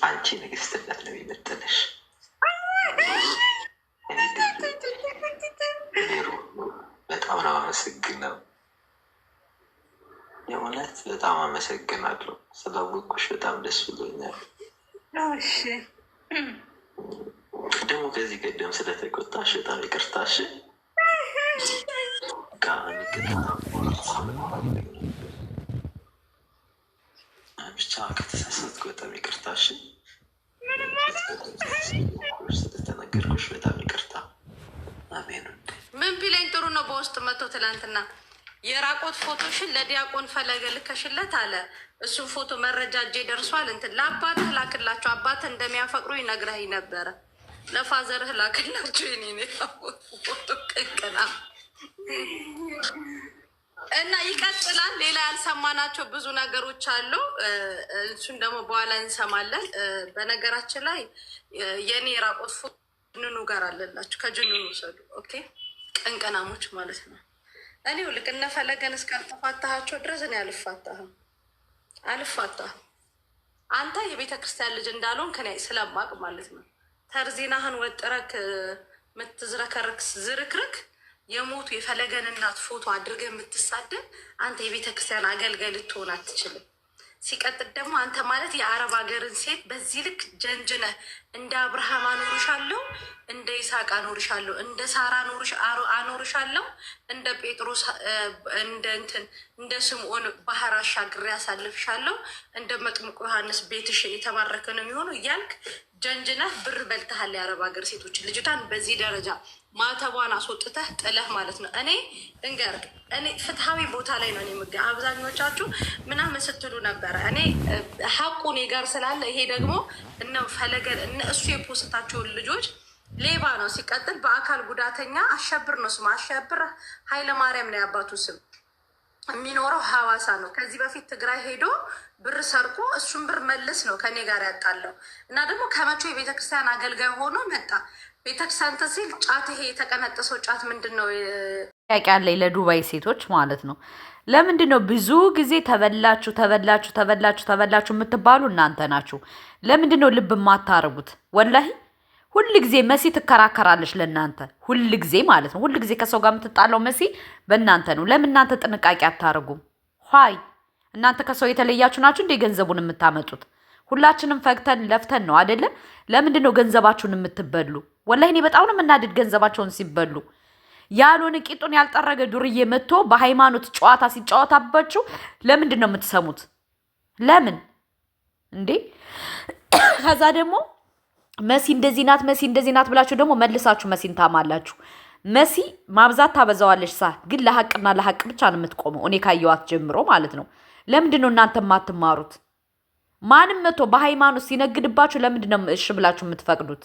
አንቺ ንግስትነት ነው የሚመጥንሽ። በጣም ነው አመሰግነው። የእውነት በጣም አመሰግናለሁ። ስላወቅኩሽ በጣም ደስ ብሎኛል። እሺ ደግሞ ከዚህ ቀደም ስለተቆጣሽ በጣም ይቅርታሽ። ብቻ ከተሳሳትኩ በጣም ይቅርታሽ። ስለተናገርኩሽ በጣም ይቅርታ። አሜን። ምን ቢለኝ ጥሩ ነው። በውስጥ መጥቶ ትላንትና የራቆት ፎቶሽን ለዲያቆን ፈለገ ልከሽለት አለ። እሱን ፎቶ መረጃ እጄ ደርሷል። እንትን ለአባትህ ላክላቸው። አባትህ እንደሚያፈቅሩ ይነግረኝ ነበረ። ለፋዘርህ ላክላቸው። የኔ ፎቶ ቅቅና እና ይቀጥላል። ሌላ ያልሰማናቸው ብዙ ነገሮች አሉ። እሱን ደግሞ በኋላ እንሰማለን። በነገራችን ላይ የኔ የራቆት ፎቶ ጅንኑ ጋር አለላችሁ። ከጅንኑ ውሰዱ። ኦኬ፣ ቅንቅናሞች ማለት ነው። እኔ ልክ እነ ፈለገን እስካልተፋታሃቸው ድረስ እኔ አልፋታህም። አንተ የቤተ ክርስቲያን ልጅ እንዳልሆን ከኔ ስለማቅ ማለት ነው። ተርዜናህን ወጥረክ የምትዝረከረክ ዝርክርክ የሞቱ የፈለገን እናት ፎቶ አድርገህ የምትሳደብ አንተ የቤተ ክርስቲያን አገልጋይ ልትሆን አትችልም። ሲቀጥል ደግሞ አንተ ማለት የአረብ ሀገርን ሴት በዚህ ልክ ጀንጅነህ እንደ አብርሃም አኖርሻለሁ፣ እንደ ይስሐቅ አኖርሻለሁ፣ እንደ ሳራ አኖርሻለሁ፣ እንደ ጴጥሮስ እንደ ስምዖን ባህር አሻግሬ ያሳልፍሻለሁ፣ እንደ መጥምቁ ዮሐንስ ቤትሽ የተባረከ ነው የሚሆነው እያልክ ጀንጅነህ ብር በልተሃል። የአረብ ሀገር ሴቶች ልጅቷን በዚህ ደረጃ ማተቧን አስወጥተህ ጥለህ ማለት ነው። እኔ እንገርግ እኔ ፍትሐዊ ቦታ ላይ ነው የምገኝ። አብዛኞቻችሁ ምናምን ስትሉ ነበረ። እኔ ሀቁ እኔ ጋር ስላለ ይሄ ደግሞ እነ ፈለገን እሱ የፖስታቸውን ልጆች ሌባ ነው። ሲቀጥል በአካል ጉዳተኛ አሸብር ነው ስሙ። አሸብር ኃይለማርያም ነው ያባቱ ስም። የሚኖረው ሐዋሳ ነው። ከዚህ በፊት ትግራይ ሄዶ ብር ሰርቆ እሱን ብር መልስ ነው ከኔ ጋር ያጣለው እና ደግሞ ከመቼው የቤተክርስቲያን አገልጋይ ሆኖ መጣ። ቤተክርስቲያን ተሲል ጫት፣ ይሄ የተቀነጠሰው ጫት ምንድን ነው? ጥያቄ አለኝ ለዱባይ ሴቶች ማለት ነው። ለምንድን ነው ብዙ ጊዜ ተበላችሁ የምትባሉ እናንተ ናችሁ? ለምንድን ነው ልብ የማታረጉት? ወላሂ ሁል ጊዜ መሲ ትከራከራለች ለእናንተ፣ ሁል ጊዜ ማለት ነው። ሁል ጊዜ ከሰው ጋር የምትጣለው መሲ በእናንተ ነው። ለምን እናንተ ጥንቃቄ አታረጉም? ኋይ እናንተ ከሰው የተለያችሁ ናችሁ እንዴ ገንዘቡን የምታመጡት? ሁላችንም ፈግተን ለፍተን ነው አይደለ? ለምንድን ነው ገንዘባችሁን የምትበሉ? ወላሂ እኔ በጣም ነው የምናድድ ገንዘባቸውን ሲበሉ። ያልሆነ ቂጡን ያልጠረገ ዱርዬ መጥቶ በሃይማኖት ጨዋታ ሲጫወታባችሁ ለምንድን ነው የምትሰሙት? ለምን እንዴ? ከዛ ደግሞ መሲ እንደዚህ ናት ብላችሁ ደግሞ መልሳችሁ መሲን ታማላችሁ። መሲ ማብዛት ታበዛዋለች ግን ለሐቅና ለሐቅ ብቻ ነው የምትቆመው። እኔ ካየዋት ጀምሮ ማለት ነው። ለምንድን ነው እናንተ የማትማሩት? ማንም መጥቶ በሃይማኖት ሲነግድባችሁ ለምንድን ነው እሺ ብላችሁ የምትፈቅዱት?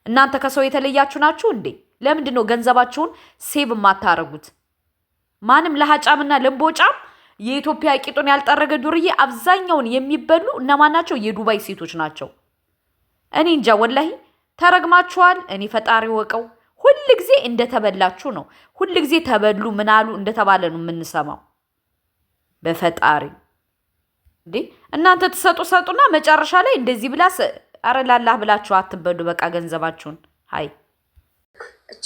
እናንተ ከሰው የተለያችሁ ናችሁ እንዴ? ለምንድን ነው ገንዘባችሁን ሴቭ የማታረጉት? ማንም ለሀጫምና ለምቦጫም የኢትዮጵያ ቂጡን ያልጠረገ ዱርዬ አብዛኛውን የሚበሉ እነማን ናቸው? የዱባይ ሴቶች ናቸው። እኔ እንጃ ወላሂ ተረግማችኋል። እኔ ፈጣሪ ወቀው። ሁል ጊዜ እንደተበላችሁ ነው። ሁል ጊዜ ተበሉ ምናሉ እንደተባለ ነው የምንሰማው። በፈጣሪ እንዴ እናንተ ትሰጡና መጨረሻ ላይ እንደዚህ ብላ አረ ላላህ ብላችሁ አትበሉ። በቃ ገንዘባችሁን ሀይ እቺ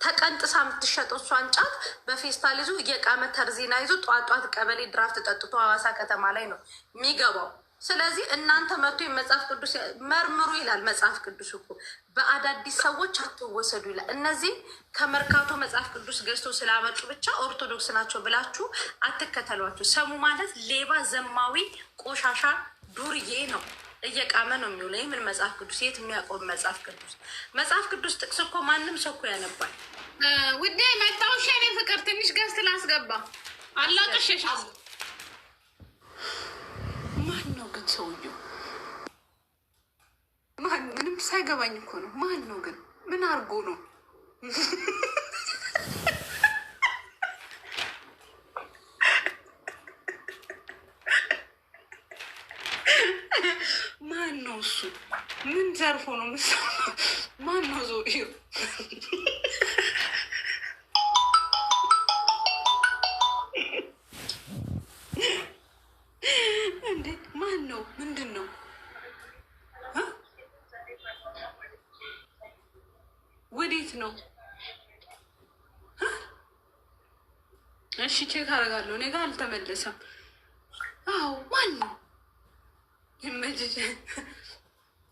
ተቀንጥሳ የምትሸጠው እሷን ጫት በፌስታል ይዞ እየቃመ ተርዜና ይዞ ጧት ቀበሌ ድራፍት ጠጥቶ ሐዋሳ ከተማ ላይ ነው የሚገባው። ስለዚህ እናንተ መጥቶ የመጽሐፍ ቅዱስ መርምሩ ይላል መጽሐፍ ቅዱስ እኮ። በአዳዲስ ሰዎች አትወሰዱ ይላል። እነዚህ ከመርካቶ መጽሐፍ ቅዱስ ገዝቶ ስላመጡ ብቻ ኦርቶዶክስ ናቸው ብላችሁ አትከተሏቸው። ሰሙ ማለት ሌባ፣ ዘማዊ፣ ቆሻሻ ዱርዬ ነው። እየቃመ ነው የሚውለው። ምን መጽሐፍ ቅዱስ የት የሚያቆም መጽሐፍ ቅዱስ ጥቅስ እኮ ማንም ሰው እኮ ያነባል። ውዴ መጣውሽ የኔ ፍቅር ትንሽ ገዝት ላስገባ አላቅሽሻ። ማን ነው ግን ሰውየው? ምንም ሳይገባኝ እኮ ነው። ማን ነው ግን? ምን አድርጎ ነው? ማን ነው እሱ? ምን ዘርፎ ነው የምትሰማው? ማን ነው ሰውየው? እንዴ ማን ነው? ምንድን ነው? ወዴት ነው? እሺ ቼክ አደርጋለሁ። እኔ ጋር አልተመለሰም። አዎ ማን ነው? ይመጅሽ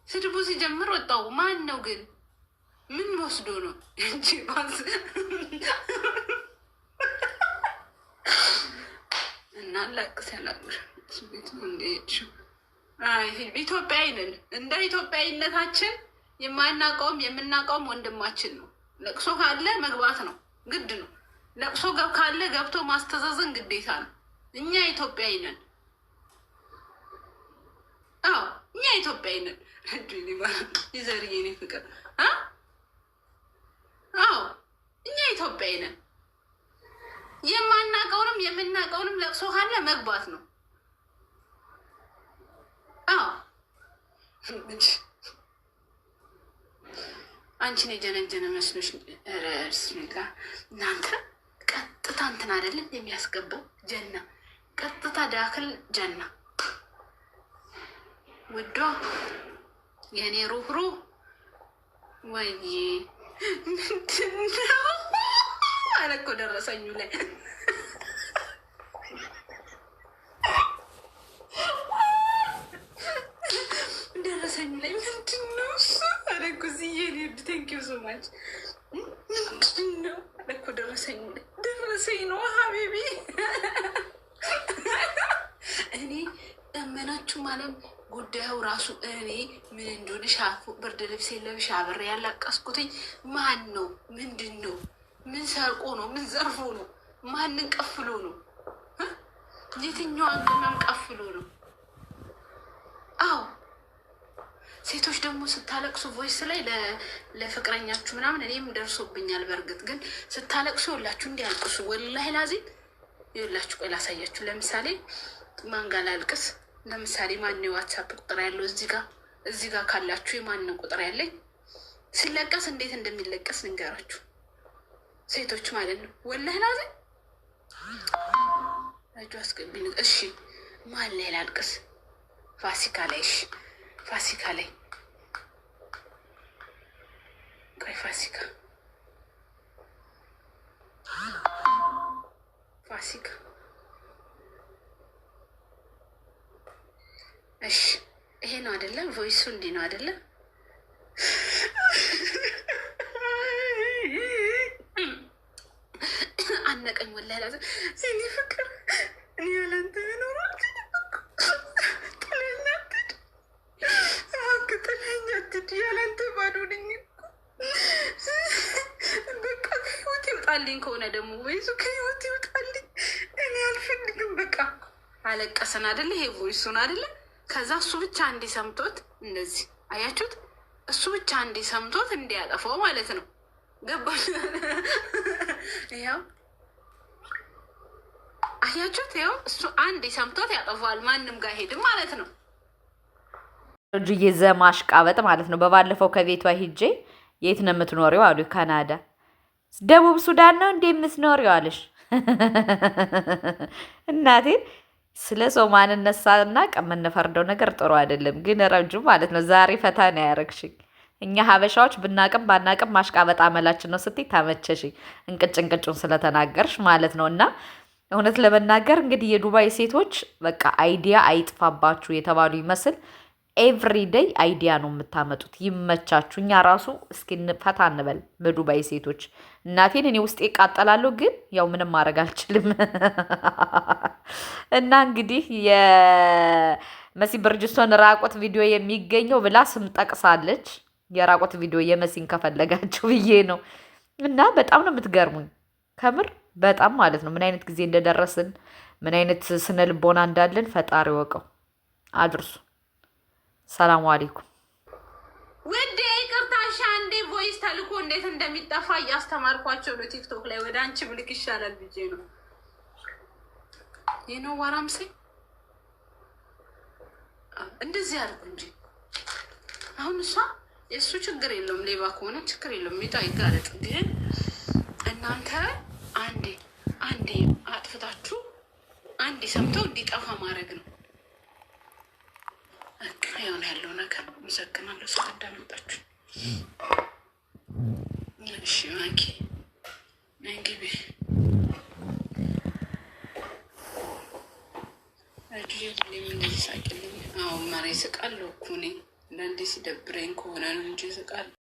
ስድቡ ሲጀምር ወጣው። ማን ነው ግን? ምን ወስዶ ነው እንጂ ባስ እና ለቅስ ያላቅሽ ቤት ነው እንደሄድሽ። አይ ኢትዮጵያዊ ነን። እንደ ኢትዮጵያዊነታችን የማናውቀውም የምናውቀውም ወንድማችን ነው። ለቅሶ ካለ መግባት ነው፣ ግድ ነው። ለቅሶ ካለ ገብቶ ማስተዛዘን ግዴታ ነው። እኛ ኢትዮጵያዊ ነን። አዎ እኛ ኢትዮጵያዊ ነን። እድሊ ማለት ይዘርዬ ነው ፍቅር። አዎ እኛ ኢትዮጵያዊ ነን። የማናውቀውንም የምናውቀውንም ለቅሶ ካለ መግባት ነው። አዎ አንቺን የጀነጀነ መስሎሽ ረስሚላ እናንተ ቀጥታ እንትን አይደለም የሚያስገባው ጀና ቀጥታ ዳክል ጀና ውዷ የኔ ሩህሩ ወይ ምንድነው አለ እኮ ደረሰኙ ላይ ደረሰኙ ላይ ምንድነው እሱ አለ እኮ ዝዬኔ ቴንኪው ሶ ማች ምንድነው አለ እኮ ደረሰኙ ላይ ደረሰኝ ነው ሀቢቢ እኔ እመናችሁ ማለት ጉዳዩ ራሱ እኔ ምን እንደሆነ ሻፉ ብርድ ልብስ የለብሽ አብሬ ያላቀስኩትኝ ማን ነው? ምንድን ነው? ምን ሰርቆ ነው? ምን ዘርፎ ነው? ማንን ቀፍሎ ነው? የትኛዋን ቅመም ቀፍሎ ነው? አዎ ሴቶች ደግሞ ስታለቅሱ ቮይስ ላይ ለፍቅረኛችሁ ምናምን እኔም ደርሶብኛል። በእርግጥ ግን ስታለቅሱ ይኸውላችሁ እንዲያልቅሱ ወላሂ ላዚም ይኸውላችሁ። ቆይ ላሳያችሁ። ለምሳሌ ማን ጋር ላልቅስ? ለምሳሌ ማን የዋትሳፕ ቁጥር ያለው እዚህ ጋር ካላችሁ የማንን ቁጥር ያለኝ ሲለቀስ እንዴት እንደሚለቀስ ንገራችሁ ሴቶች ማለት ነው። ወላሂ ላዚም እጁ አስገቢኝ። እሺ ማን ላይ ላልቅስ? ፋሲካ ላይ። እሺ ፋሲካ ላይ ቆይ ፋሲካ እሺ ይሄ ነው አይደለም? ቮይሱ እንዲህ ነው አይደለም? አነቀኝ ወላሂ ላዚም ሲኒ ፍቅር እኔ ያለንተ ይኖራል ጥለኛትድ ያለንተ ባዶድኝ በቃ ከህይወት ይውጣልኝ። ከሆነ ደግሞ ወይሱ ከህይወት ይውጣልኝ። እኔ አልፈልግም። በቃ አለቀሰን አይደለ? ይሄ ቮይሱን አይደለ? ከዛ እሱ ብቻ እንዲሰምቶት እንደዚህ አያችሁት? እሱ ብቻ እንዲሰምቶት እንዲያጠፋው ማለት ነው። ገባሽ? ያው አያችሁት? ያው እሱ አንድ ሰምቶት ያጠፋዋል። ማንም ጋር ሄድም ማለት ነው። እጅዬ ዘማሽቃበጥ ማለት ነው። በባለፈው ከቤቷ ሂጄ የት ነው የምትኖሪው አሉ። ካናዳ ደቡብ ሱዳን ነው እንዴ የምትኖሪው አለሽ። እናቴ ስለ ሰው ማንነት ሳናቅ የምንፈርደው ነገር ጥሩ አይደለም። ግን ረጁ ማለት ነው ዛሬ ፈታ ነው ያረግሽኝ። እኛ ሀበሻዎች ብናቅም ባናቅም ማሽቃበጥ አመላችን ነው ስትይ ታመቸሽኝ። እንቅጩን ስለተናገርሽ ማለት ነው። እና እውነት ለመናገር እንግዲህ የዱባይ ሴቶች በቃ አይዲያ አይጥፋባችሁ የተባሉ ይመስል ኤቭሪዴይ አይዲያ ነው የምታመጡት። ይመቻችሁ። እኛ ራሱ እስኪ ፈታ እንበል በዱባይ ሴቶች። እናቴን እኔ ውስጤ ይቃጠላለሁ፣ ግን ያው ምንም ማድረግ አልችልም። እና እንግዲህ የመሲ ብርጅስቶን ራቆት ቪዲዮ የሚገኘው ብላ ስም ጠቅሳለች። የራቆት ቪዲዮ የመሲን ከፈለጋችሁ ብዬ ነው። እና በጣም ነው የምትገርሙኝ ከምር በጣም ማለት ነው። ምን አይነት ጊዜ እንደደረስን ምን አይነት ስነ ልቦና እንዳለን ፈጣሪ ወቀው። አድርሱ። ሰላም አለይኩም ወደ ይቅርታሽ፣ አንዴ ቮይስ ተልኮ እንዴት እንደሚጠፋ እያስተማርኳቸው ነው ቲክቶክ ላይ። ወደ አንቺ ብልክ ይሻላል ብዬ ነው። ይኖ ዋራምሴ እንደዚህ አድርጉ እንጂ አሁን እሷ የእሱ ችግር የለውም። ሌባ ከሆነ ችግር የለውም። ሚጣ ይጋለጥ። ግን እናንተ አንዴ አጥፍታችሁ አንዴ ሰምተው እንዲጠፋ ማድረግ ነው። የሆነ ያለው ነገር መሰግናለሁ። ስለ አዳመጣችሁ እሺ ማኪ ነይ ግቢ። አጅሪ ሁሌም እንደዚህ ሳቅልኝ። አዎ ማሬ ስቃለሁ እኮ እኔ አንዳንዴ ሲደብረኝ ከሆነ ነው እንጂ ስቃለሁ።